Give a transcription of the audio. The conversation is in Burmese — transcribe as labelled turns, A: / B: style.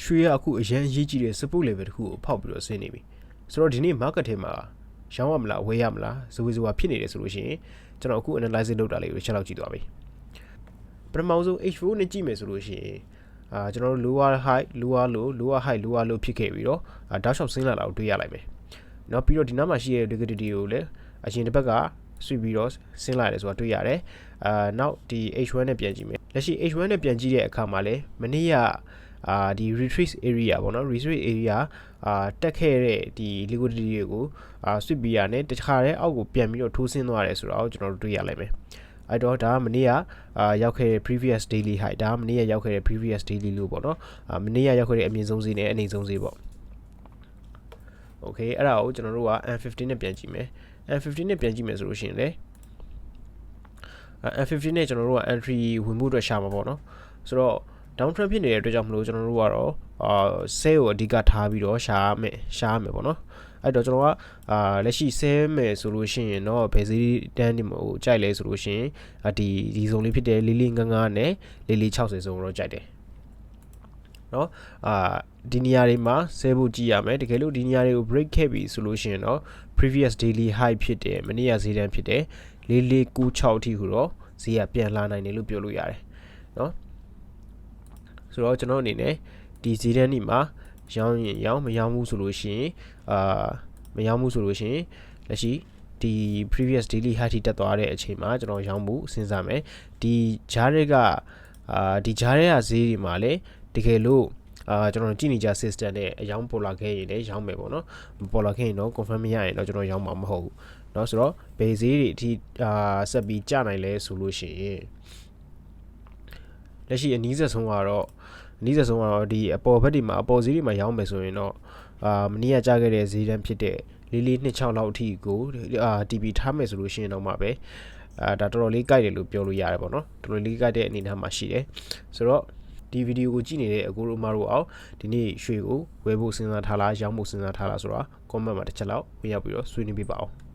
A: ရွှေရအခုအရန်ရေးကြည့်တဲ့ support level တခုကိုဖောက်ပြီးတော့ဆင်းနေပြီဆိုတော့ဒီနေ့ market ထဲမှာရောင်းရမလားဝယ်ရမလားဇဝေဇဝါဖြစ်နေတယ်ဆိုလို့ရှိရင်ကျွန်တော်အခု analysis လုပ်တာလေးကိုချက်လောက်ကြည့်သွားပြီပထမဆုံး H4 နဲ့ကြည့်မယ်ဆိုလို့ရှိရင်ကျွန်တော်တို့ lower high lower low lower high lower low ဖြစ်ခဲ့ပြီးတော့တောက်လျှောက်ဆင်းလာတာကိုတွေ့ရလိုက်မယ်เนาะပြီးတော့ဒီနောက်မှာရှိတဲ့ liquidity ကိုလည်းအရင်တစ်ပတ်ကဆွေးပြီးတော့ဆင်းလာတယ်ဆိုတာတွေ့ရတယ်နောက်ဒီ H1 နဲ့ပြန်ကြည့်မယ်လက်ရှိ H1 နဲ့ပြန်ကြည့်တဲ့အခါမှာလည်းမနေ့ကဒီ retrace area ပေါ့နော် retrace area တက်ခဲ့တဲ့ဒီ liquidity တွေကိုဆွေးပြီးရနဲ့တခါတည်းအောက်ကိုပြန်ပြီးတော့ထိုးဆင်းသွားတယ်ဆိုတော့ကျွန်တော်တို့တွေ့ရလိုက်မယ်အဲ့တော့ဒါကမနေ့ကရောက်ခဲ့တဲ့ previous daily high ဒါကမနေ့ကရောက်ခဲ့တဲ့ previous daily low ပေါ့နော်မနေ့ကရောက်ခဲ့တဲ့အမြင့်ဆုံးဈေးနဲ့အနိမ့်ဆုံးဈေးပေါ့ okay အဲ့ဒါကိုကျွန်တော်တို့က M15 နဲ့ပြန်ကြည့်မယ် M15 နဲ့ပြန်ကြည့်မယ်ဆိုလို့ရှိရင်လေ M15 နဲ့ကျွန်တော်တို့က entry ဝင်မှုအတွက်ရှာမှာပေါ့နော်ဆိုတော့ down trend ဖြစ်နေတဲ့အတွက်ကြောင့်မလို့ကျွန်တော်တို့ကတော့sell ကိုအဓိကထားပြီးတော့ရှာရမယ်ပေါ့နော်အဲ့တော့ကျွန်တော်ကလက်ရှိ sell မယ်ဆိုလို့ရှိရင်တော့ဘယ်ဈေးတန်းဒီမှာကိုကြိုက်လဲဆိုလို့ရှိရင်ဒီဇုံလေးဖြစ်တဲ့4455နဲ့4460ဇုံတော့ကြိုက်တယ်เนาะဒီနေရာတွေမှာ sell ဖို့ကြည့်ရမယ်တကယ်လို့ဒီနေရာတွေကို break ခဲ့ပြီဆိုလို့ရှိရင်တော့ previous daily high ဖြစ်တယ်မနေ့ကဈေးတန်းဖြစ်တယ်4496အထိကိုတော့ဈေးကပြန်လာနိုင်တယ်လို့ပြောလို့ရတယ်เนาะဆိုတော့ကျွန်တော်အနေနဲ့ဒီဈေးတန်းဒီမှာရောင်းရင်ရောင်းမရောင်းဘူးဆိုလို့ရှိရင်မရောင်းဘူးဆိုလို့ရှိရင်လက်ရှိဒီ previous daily high ထိတက်သွားတဲ့အချိန်မှာကျွန်တော်ရောင်းဖို့စဉ်းစားမယ်ဒီဂျားတွေကဒီဂျားတွေကဈေးတွေမှာလည်းတကယ်လို့ကျွန်တော်ကြည့်နေကြ system နဲ့အယောင်းပေါ်လာခဲ့ရင်လည်းရောင်းမယ်ပေါ့နော်မပေါ်လာခဲ့ရင်တော့ confirm မရရင်တော့ကျွန်တော်ရောင်းမှာမဟုတ်ဘူးเนาะဆိုတော့ဘယ်ဈေးတွေအထိဆက်ပြီးကျနိုင်လဲဆိုလို့ရှိရင်လက်ရှိအနည်းဆုံးကတော့ဒီအပေါ်ဘက်တွေမှာအပေါ်ဈေးတွေမှာရောင်းမယ်ဆိုရင်တော့မနေ့ကကြားခဲ့တဲ့ဈေးတန်းဖြစ်တဲ့4426လောက်အထိကို TP ထားမယ်ဆိုလို့ရှိရင်တော့မှပဲဒါတော်တော်လေးကြိုက်တယ်လို့ပြောလို့ရတယ်ပေါ့နော်တော်တော်လေးကြိုက်တဲ့အနေအထားမှာရှိတယ်ဆိုတော့ဒီဗီဒီယိုကိုကြည့်နေတဲ့အကိုတို့မတို့အောင်ဒီနေ့ရွှေကိုဝယ်ဖို့စဉ်းစားထားလားရောင်းဖို့စဉ်းစားထားလားဆိုတာ comment မှာတစ်ချက်လောက်ဝင်ရောက်ပြီးတော့ဆွေးနွေးပြပါအောင်